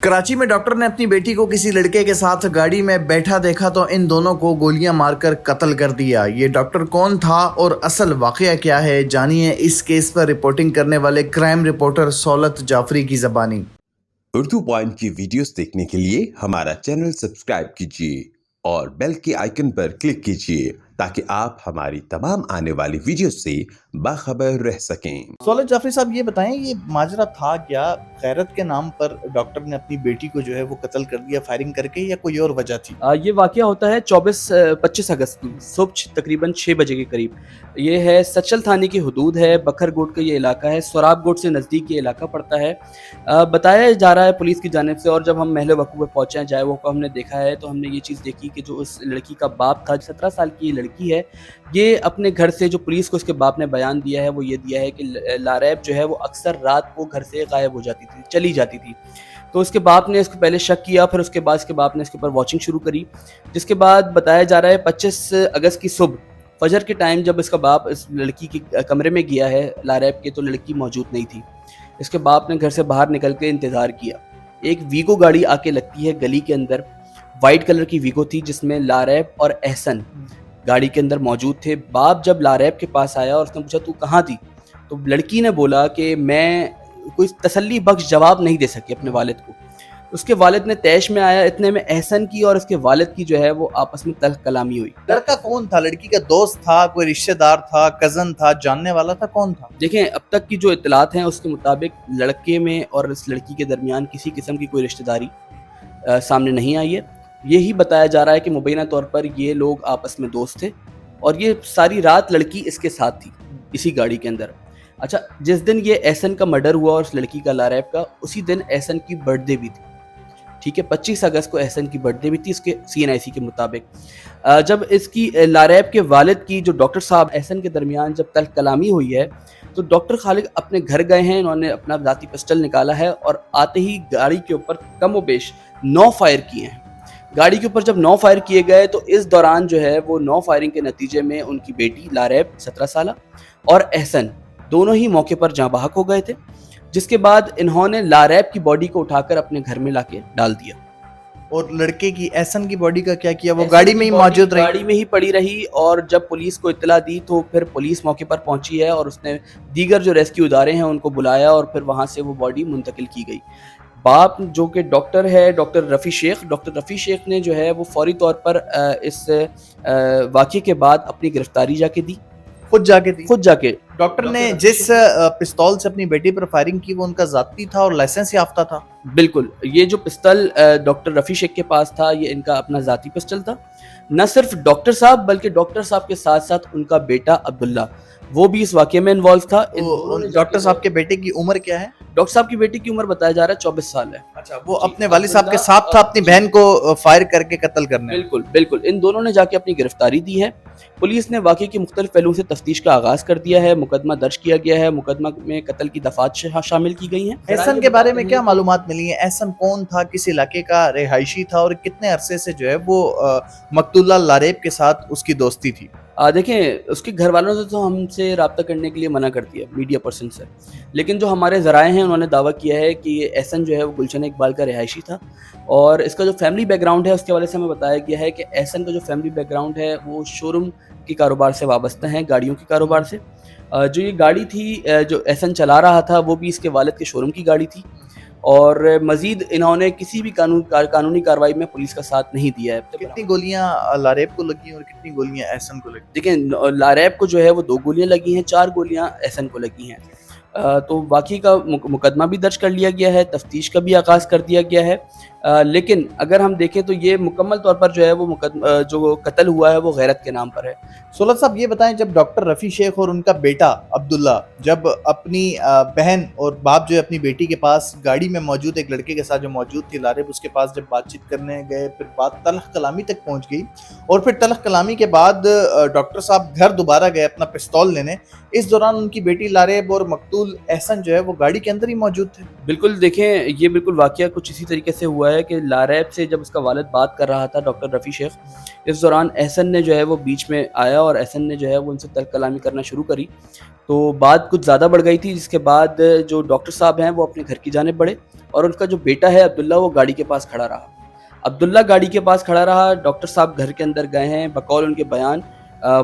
कराची में डॉक्टर ने अपनी बेटी को किसी लड़के के साथ गाड़ी में बैठा देखा तो इन दोनों को गोलियां मारकर कत्ल कर दिया। ये डॉक्टर कौन था और असल वाकया क्या है, जानिए इस केस पर रिपोर्टिंग करने वाले क्राइम रिपोर्टर सौलत जाफरी की ज़बानी। उर्दू पॉइंट की वीडियोस देखने के लिए हमारा चैनल सब्सक्राइब कीजिए और बेल के आइकन पर क्लिक कीजिए ताकि आप हमारी तमाम आने वाली वीडियो से बाखबर रह सकें। सौलत जाफरी साहब, ये बताएं, ये माजरा था क्या? गैरत के नाम पर डॉक्टर ने अपनी बेटी को जो है वो कत्ल कर दिया फायरिंग करके, या कोई और वजह थी? ये वाकया होता है 25 अगस्त की सुबह तकरीबन 6 बजे के करीब। ये है सचल थाने की हदूद है, बखरगोट का ये इलाका है, सोराबगोट से नज़दीक ये इलाका पड़ता है। बताया जा रहा है पुलिस की जानिब से, और जब हम महल वकूफ़ पे पहुँचे हैं जाए वो को हमने देखा है, तो हमने ये चीज़ देखी कि जो उस लड़की का बाप था, 17 साल की ये लड़की है, ये अपने घर से, जो पुलिस को उसके बाप ने बयान दिया है वो ये दिया है कि लारैब जो है वो अक्सर रात को घर से गायब हो जाती थी, चली जाती थी। तो उसके बाप ने इसको पहले शक किया, फिर उसके बाद इसके बाप ने इसके ऊपर वॉचिंग शुरू करी, जिसके बाद बताया जा रहा है 25 अगस्त की सुबह फजर के टाइम जब इसका बाप इस लड़की के कमरे में गया है लारैब के, तो लड़की मौजूद नहीं थी। इसके बाप ने घर से बाहर निकल के इंतज़ार किया। एक वीगो गाड़ी आके लगती है गली के अंदर, वाइट कलर की वीगो थी जिसमें लारैब और एहसन गाड़ी के अंदर मौजूद थे। बाप जब लारैब के पास आया और उसने पूछा तू कहाँ थी, तो लड़की ने बोला कि मैं कोई तसल्ली बख्श जवाब नहीं दे सकी अपने वालिद को। उसके वालिद ने तैश में आया, इतने में एहसन की और उसके वालिद की जो है वो आपस में तल्ख कलामी हुई। लड़का कौन था? लड़की का दोस्त था, कोई रिश्तेदार था, कजन था, जानने वाला था, कौन था? देखें, अब तक की जो इतलात हैं उसके मुताबिक लड़के में और इस लड़की के दरमियान किसी किस्म की कोई रिश्तेदारी सामने नहीं आई है। यही बताया जा रहा है कि मुबैना तौर पर ये लोग आपस में दोस्त थे और ये सारी रात लड़की इसके साथ थी इसी गाड़ी के अंदर। अच्छा, जिस दिन ये एहसन का मर्डर हुआ और उस लड़की का लारैब का, उसी दिन एहसन की बर्थडे भी थी। ठीक है, 25 अगस्त को एहसन की बर्थडे भी थी इसके CNIC के मुताबिक। जब इसकी लारैब के वालिद की जो डॉक्टर साहब एहसन के दरमियान जब तल्ख कलामी हुई है, तो डॉक्टर खालिद अपने घर गए हैं, इन्होंने अपना ज़ाती पिस्टल निकाला है और आते ही गाड़ी के ऊपर कम व बेश 9 फायर किए हैं। गाड़ी के ऊपर जब 9 फायर किए गए तो इस दौरान जो है वो 9 फायरिंग के नतीजे में उनकी बेटी लारैब 17 साल और एहसन दोनों ही मौके पर जाँ बहक हो गए थे, जिसके बाद इन्होंने लारैब की बॉडी को उठाकर अपने घर में लाके डाल दिया। और लड़के की, एहसन की बॉडी का क्या किया? वो गाड़ी में ही मौजूद रही? गाड़ी में ही पड़ी रही, और जब पुलिस को इत्तला दी तो फिर पुलिस मौके पर पहुंची है और उसने दीगर जो रेस्क्यू इदारे हैं उनको बुलाया और फिर वहां से वो बॉडी मुंतकिल की गई। बाप जो कि डॉक्टर है, डॉक्टर रफ़ी शेख ने जो है वो फौरी तौर पर इस वाक़ये के बाद अपनी गिरफ्तारी जाके दी, खुद जाके। डॉक्टर ने जिस पिस्तौल से अपनी बेटी पर फायरिंग की वो उनका ज़ाती था और लाइसेंस याफ्ता था? बिल्कुल, ये जो पिस्तल डॉक्टर रफ़ी शेख के पास था ये इनका अपना ज़ाती पिस्टल था। न सिर्फ डॉक्टर साहब बल्कि डॉक्टर साहब के साथ साथ उनका बेटा अब्दुल्ला वो भी इस वाक़ये में इन्वॉल्व था। डॉक्टर साहब के बेटे की उम्र क्या है? डॉक्टर साहब की बेटी की उम्र बताया जा रहा है 24 साल है। अच्छा, वो अपने वालिद साहब के साथ था अपनी बहन को फायर करके कत्ल करने? बिल्कुल, इन दोनों ने जाके अपनी गिरफ्तारी दी है। पुलिस ने वाक़ये की मुख्तलिफ पहलुओं से तफ्तीश का आगाज़ कर दिया है, मुकदमा दर्ज किया गया है, मुकदमा में कत्ल की दफ़ात शामिल की गई हैं। एहसन के बारे में क्या मालूमात मिली है? एहसन कौन था, किस इलाके का रिहायशी था और कितने अरसे से जो है वो मकतूला लारैब के साथ उसकी दोस्ती थी? देखें, उसके घर वालों ने तो हमसे रब्ता करने के लिए मना कर दिया, मीडिया पर्सन से, लेकिन जो हमारे ज़राए हैं उन्होंने दावा किया है कि ये एहसन जो है वो गुलशन इकबाल का रिहायशी था और इसका जो फैमिली बैकग्राउंड है उसके हवाले से हमें बताया गया है कि एहसन का जो फैमिली बैकग्राउंड है वो शोरूम के कारोबार से वाबस्ता है, गाड़ियों के कारोबार से। जो ये गाड़ी थी जो एहसन चला रहा था वो भी इसके वालिद के शोरूम की गाड़ी थी और मज़ीद इन्होंने किसी भी कानूनी कार्रवाई में पुलिस का साथ नहीं दिया है। कितनी गोलियां लारैब को लगी और कितनी गोलियां एहसन को लगी? देखिए, लारैब को जो है वो 2 गोलियां लगी हैं, 4 गोलियां एहसन को लगी हैं। तो बाकी का मुकदमा भी दर्ज कर लिया गया है, तफ्तीश का भी आगाज़ कर दिया गया है। लेकिन अगर हम देखें तो ये मुकम्मल तौर पर जो है वो जो कत्ल हुआ है वो गैरत के नाम पर है। सौलत साहब, ये बताएं, जब डॉक्टर रफ़ी शेख और उनका बेटा अब्दुल्ला जब अपनी बहन और बाप जो है अपनी बेटी के पास गाड़ी में मौजूद एक लड़के के साथ जो मौजूद थी लारैब, उसके पास जब बातचीत करने गए, फिर बात तल्ख कलामी तक पहुंच गई और फिर तल्ख कलामी के बाद डॉक्टर साहब घर दोबारा गए अपना पिस्तौल लेने। इस दौरान उनकी बेटी लारैब और मकतूल अब्दुल एहसन जो है वो गाड़ी के अंदर ही मौजूद थे। बिल्कुल देखें, ये बिल्कुल वाक़या कुछ इसी तरीके से हुआ है कि लारैब से जब उसका वालिद बात कर रहा था डॉक्टर रफ़ी शेख, इस दौरान एहसन ने जो है वो बीच में आया और एहसन ने जो है वो उनसे तल्ख़ कलामी करना शुरू करी। तो बात कुछ ज़्यादा बढ़ गई थी, जिसके बाद जो डॉक्टर साहब हैं वो अपने घर की जानिब बढ़े और उनका जो बेटा है अब्दुल्ला वो गाड़ी के पास खड़ा रहा। अब्दुल्ला गाड़ी के पास खड़ा रहा, डॉक्टर साहब घर के अंदर गए हैं, बकौल उनके बयान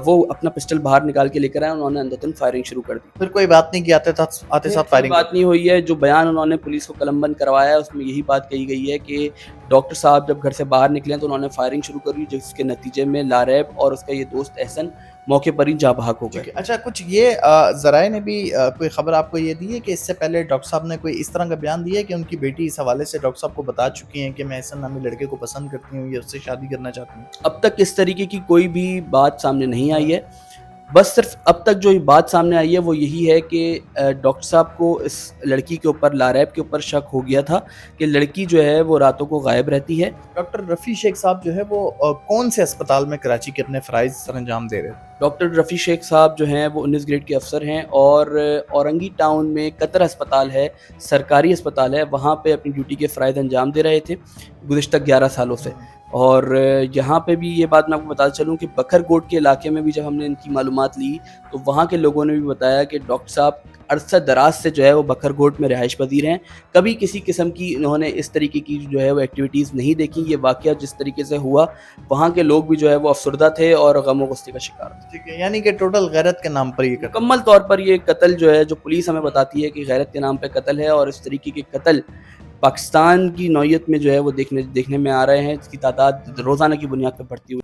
वो अपना पिस्टल बाहर निकाल के लेकर आए, उन्होंने अंदतन फायरिंग शुरू कर दी। फिर कोई बात नहीं कि आते साथ कोई फायरिंग। बात नहीं हुई है, जो बयान उन्होंने पुलिस को कलमबंद करवाया है उसमें यही बात कही गई है कि डॉक्टर साहब जब घर से बाहर निकले तो उन्होंने फायरिंग शुरू करी, जिसके नतीजे में लारैब और उसका ये दोस्त एहसन मौके पर ही जाँ बहक हो गए। अच्छा, कुछ ये ज़राए ने भी कोई खबर आपको ये दी है कि इससे पहले डॉक्टर साहब ने कोई इस तरह का बयान दिया है कि उनकी बेटी इस हवाले से डॉक्टर साहब को बता चुकी हैं कि मैं एहसन नामी लड़के को पसंद करती हूँ या उससे शादी करना चाहती हूँ? अब तक इस तरीके की कोई भी बात सामने नहीं आई है। बस सिर्फ अब तक जो बात सामने आई है वो यही है कि डॉक्टर साहब को इस लड़की के ऊपर, लारैब के ऊपर शक हो गया था कि लड़की जो है वो रातों को गायब रहती है। डॉक्टर रफ़ी शेख साहब जो है वो कौन से अस्पताल में कराची के अपने फ़राइज़ सरअंजाम दे रहे थे? डॉक्टर रफ़ी शेख साहब जो हैं वो 19 ग्रेड के अफसर हैं और औरंगी टाउन में कतर अस्पताल है, सरकारी अस्पताल है, वहाँ पे अपनी ड्यूटी के फ़राइज़ अंजाम दे रहे थे गुज़िश्ता 11 सालों से। और यहाँ पे भी ये बात मैं आपको बताता चलूँ कि बखरकोट के इलाके में भी जब हमने इनकी मालूमात ली तो वहाँ के लोगों ने भी बताया कि डॉक्टर साहब अरसा दराज से जो है वो बखरकोट में रिहाइश पजीर हैं, कभी किसी किस्म की इन्होंने इस तरीके की जो है वो एक्टिविटीज़ नहीं देखी। ये वाक़या जिस तरीके से हुआ वहाँ के लोग भी जो है वो अफसरदा थे और गम व गुस्से का शिकार थे। ठीक है, यानी कि टोटल गैरत के नाम पर ये कत्ल। मुकम्मल तौर पर ये कत्ल जो है, जो पुलिस हमें बताती है कि गैरत के नाम पे कत्ल है और इस तरीके के कत्ल पाकिस्तान की नौयत में जो है वो देखने में आ रहे हैं, जिसकी तादाद रोज़ाना की बुनियाद पर बढ़ती हुई।